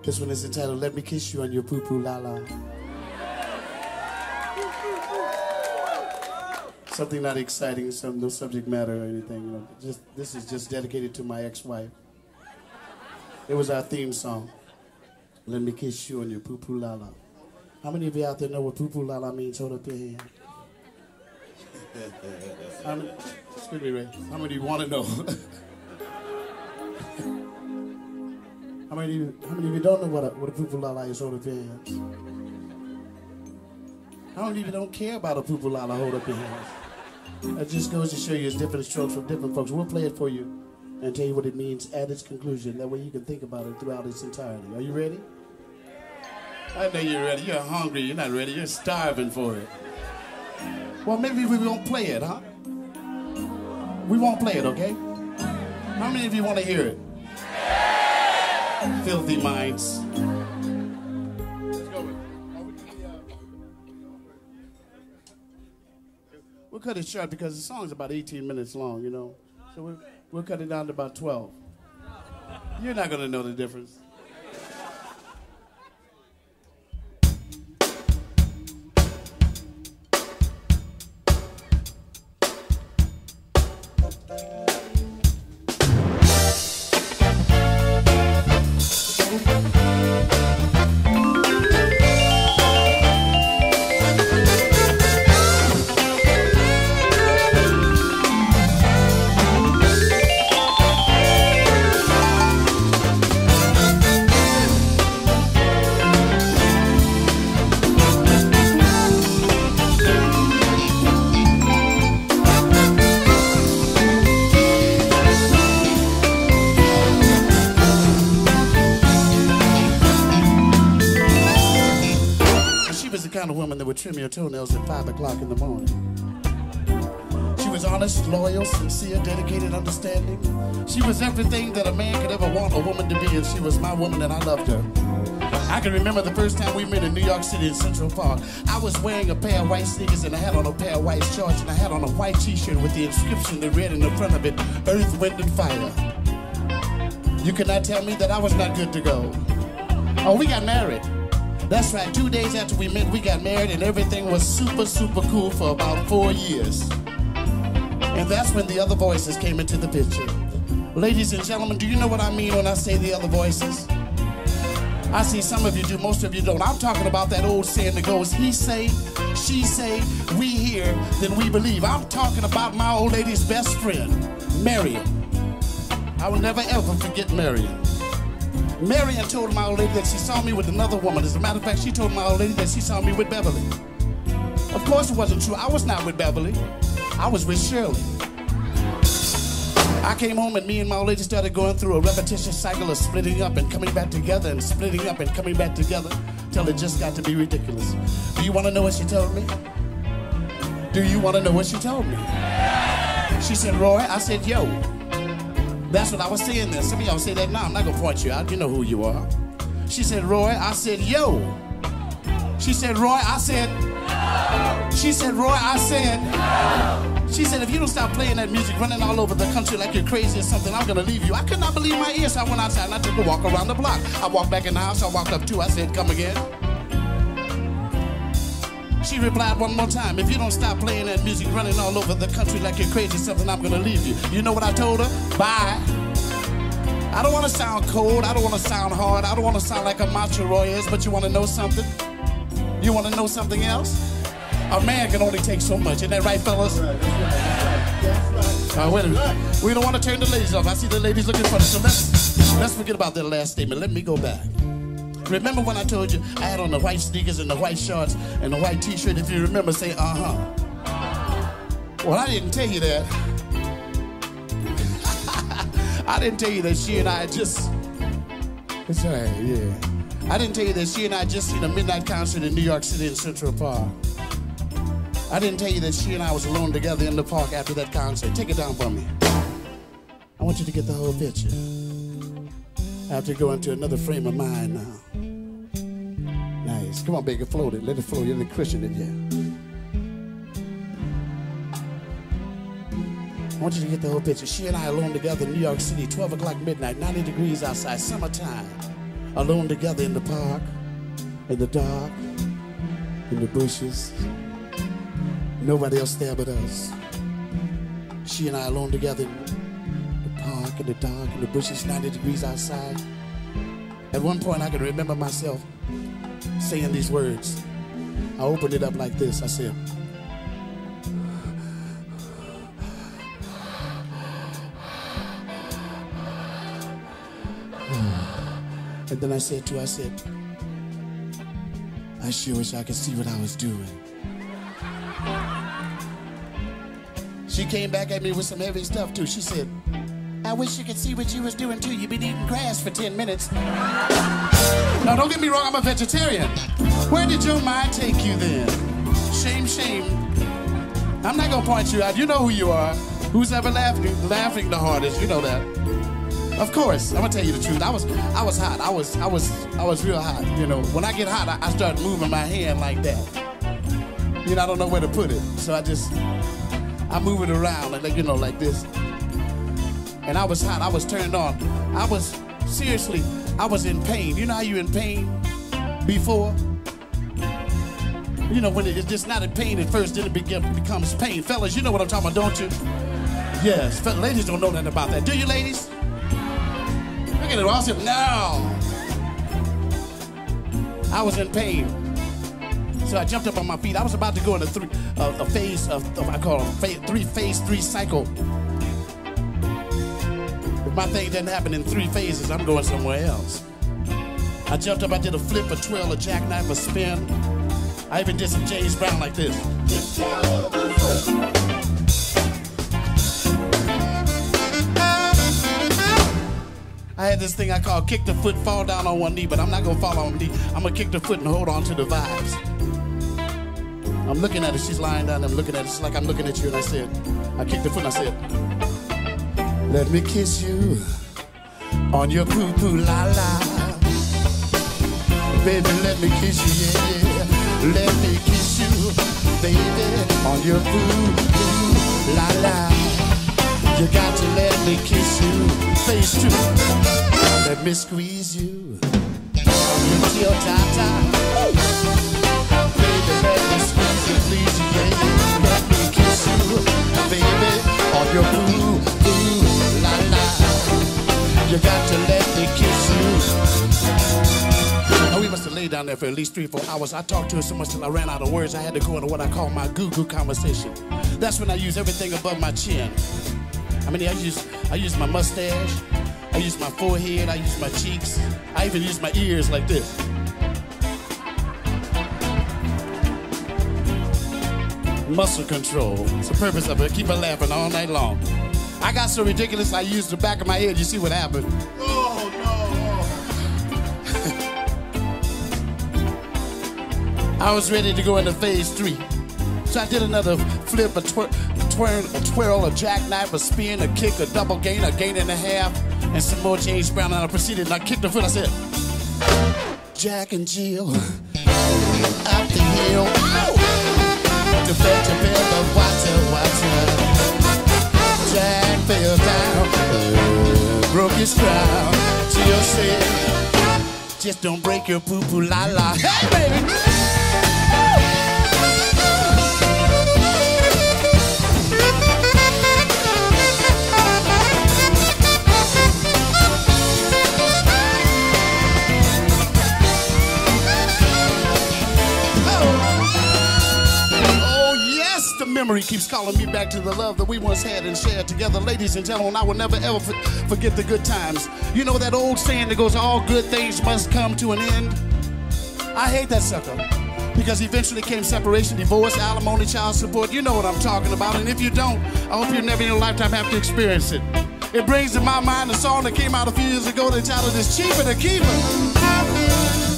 This one is entitled Let Me Kiss You on Your Poo Poo Lala. Something not exciting, no subject matter or anything. You know, this is just dedicated to my ex-wife. It was our theme song. Let me kiss you on your Poo Poo Lala. How many of you out there know what Poo Poo Lala means? Hold up your hand. Excuse me, Ray. How many of you want to know? How many of you don't know what a Poo Poo Lala is? Hold up your hands. How many of you don't care about a Poo Poo Lala? Hold up your hands. That just goes to show you it's different strokes from different folks. We'll play it for you and tell you what it means at its conclusion. That way you can think about it throughout its entirety. Are you ready? I know you're ready. You're hungry. You're not ready. You're starving for it. Well, maybe we won't play it, huh? We won't play it, okay? How many of you want to hear it? Filthy minds. We'll cut it short because the song's about 18 minutes long, you know. So we'll cut it down to about 12. You're not going to know the difference. Kind of woman that would trim your toenails at 5 o'clock in the morning. She was honest, loyal, sincere, dedicated, understanding. She was everything that a man could ever want a woman to be, and she was my woman, and I loved her. I can remember the first time we met in New York City in Central Park. I was wearing a pair of white sneakers and I had on a pair of white shorts, and I had on a white t-shirt with the inscription that read in the front of it, Earth, Wind, and Fire. You cannot tell me that I was not good to go. Oh, we got married. That's right, 2 days after we met, we got married, and everything was super, super cool for about 4 years. And that's when the other voices came into the picture. Ladies and gentlemen, do you know what I mean when I say the other voices? I see some of you do, most of you don't. I'm talking about that old saying that goes, he say, she say, we hear, then we believe. I'm talking about my old lady's best friend, Marion. I will never ever forget Marion. Marion told my old lady that she saw me with another woman. As a matter of fact, she told my old lady that she saw me with Beverly. Of course it wasn't true. I was not with Beverly. I was with Shirley. I came home and me and my old lady started going through a repetitious cycle of splitting up and coming back together and splitting up and coming back together till it just got to be ridiculous. Do you want to know what she told me? Do you want to know what she told me? She said, Roy, I said, yo. That's what I was saying then. Some of y'all say that now. I'm not going to point you out. You know who you are. She said, Roy. I said, yo. She said, Roy. I said, no. She said, Roy. I said, no. She said, if you don't stop playing that music, running all over the country like you're crazy or something, I'm going to leave you. I could not believe my ears. So I went outside and I took a walk around the block. I walked back in the house. I walked up too. I said, come again. She replied one more time, if you don't stop playing that music, running all over the country like you're crazy, something, I'm gonna leave you. You know what I told her? Bye. I don't wanna sound cold, I don't wanna sound hard, I don't wanna sound like a macho Roy is, but you wanna know something? You wanna know something else? A man can only take so much, isn't that right, fellas? That's right. Wait a minute. We don't wanna turn the ladies off. I see the ladies looking funny, so let's forget about that last statement. Let me go back. Remember when I told you I had on the white sneakers and the white shorts and the white t-shirt? If you remember, say, uh-huh. Well, I didn't tell you that. I didn't tell you that she and I just... It's all right, yeah. I didn't tell you that she and I just seen a midnight concert in New York City in Central Park. I didn't tell you that she and I was alone together in the park after that concert. Take it down for me. I want you to get the whole picture. I have to go into another frame of mind now. Nice. Come on, baby, float it. Let it flow. You're the Christian in here. I want you to get the whole picture. She and I alone together in New York City, 12 o'clock midnight, 90 degrees outside, summertime. alone together in the park, in the dark, in the bushes. Nobody else there but us. She and I alone together in the park, in the dark, in the bushes, 90 degrees outside. At one point, I could remember myself saying these words. I opened it up like this. I said, and then I said to her, I sure wish I could see what I was doing. She came back at me with some heavy stuff too. She said, I wish you could see what you was doing too. You've been eating grass for 10 minutes. Now don't get me wrong, I'm a vegetarian. Where did your mind take you then? Shame, shame. I'm not gonna point you out. You know who you are. Who's ever laughing the hardest? You know that. Of course, I'm gonna tell you the truth. I was hot. I was real hot. You know, when I get hot, I start moving my hand like that. You know, I don't know where to put it, so I move it around like, you know, like this. And I was hot. I was turned on. I was in pain. You know how you in pain before? You know, when it's just not in pain at first, then it becomes pain. Fellas, you know what I'm talking about, don't you? Yes. Ladies don't know nothing about that. Do you, ladies? Look at it. I said, no. I was in pain. So I jumped up on my feet. I was about to go into a phase of I call it three cycle. If my thing doesn't happen in 3 phases, I'm going somewhere else. I jumped up, I did a flip, a twirl, a jackknife, a spin. I even did some James Brown like this. I had this thing I call kick the foot, fall down on one knee, but I'm not gonna fall on one knee. I'm gonna kick the foot and hold on to the vibes. I'm looking at her, she's lying down, I'm looking at her, it's like I'm looking at you, and I kicked the foot and I said, let me kiss you on your Poo Poo Lala. Baby, let me kiss you, yeah. Let me kiss you, baby, on your Poo Poo Lala. You got to let me kiss you, face 2. Let me squeeze you on your ta-ta. Baby, let me squeeze you, please, yeah. Let me kiss you, baby, on your Poo Poo Lala. You got to let me kiss you. Oh, we must have laid down there for at least 3 or 4 hours. I talked to her so much till I ran out of words. I had to go into what I call my goo-goo conversation. That's when I use everything above my chin. I mean, I use my mustache, I use my forehead, I use my cheeks, I even use my ears like this. Muscle control. It's the purpose of it. Keep her laughing all night long. I got so ridiculous I used the back of my head. You see what happened? Oh, no. I was ready to go into phase 3. So I did another flip, a twirl, a jackknife, a spin, a kick, a double gain, a gain and a half, and some more James Brown. And I proceeded and I kicked the foot. I said, Jack and Jill, up the hill, to fetch a pail of water. Jack fell down, broke his crown. Jill said, just don't break your Poo Poo Lala. Hey, baby! Memory keeps calling me back to the love that we once had and shared together. Ladies and gentlemen, I will never ever forget the good times. You know that old saying that goes, all good things must come to an end? I hate that sucker, because eventually came separation, divorce, alimony, child support. You know what I'm talking about, and if you don't, I hope you never in your lifetime have to experience it. It brings to my mind a song that came out a few years ago that titled, It's Cheaper to Keep It.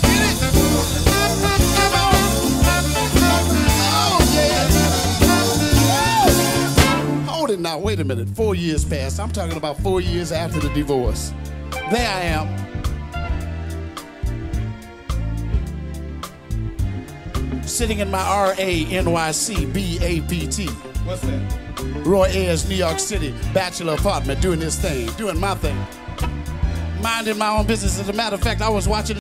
Get it? Come on. Oh, yeah. Hold it now, wait a minute. 4 years passed. I'm talking about 4 years after the divorce. There I am. Sitting in my RA-NYC BAPT. What's that? Roy Ayers, New York City, bachelor apartment, doing his thing, doing my thing. minding my own business. As a matter of fact, I was watching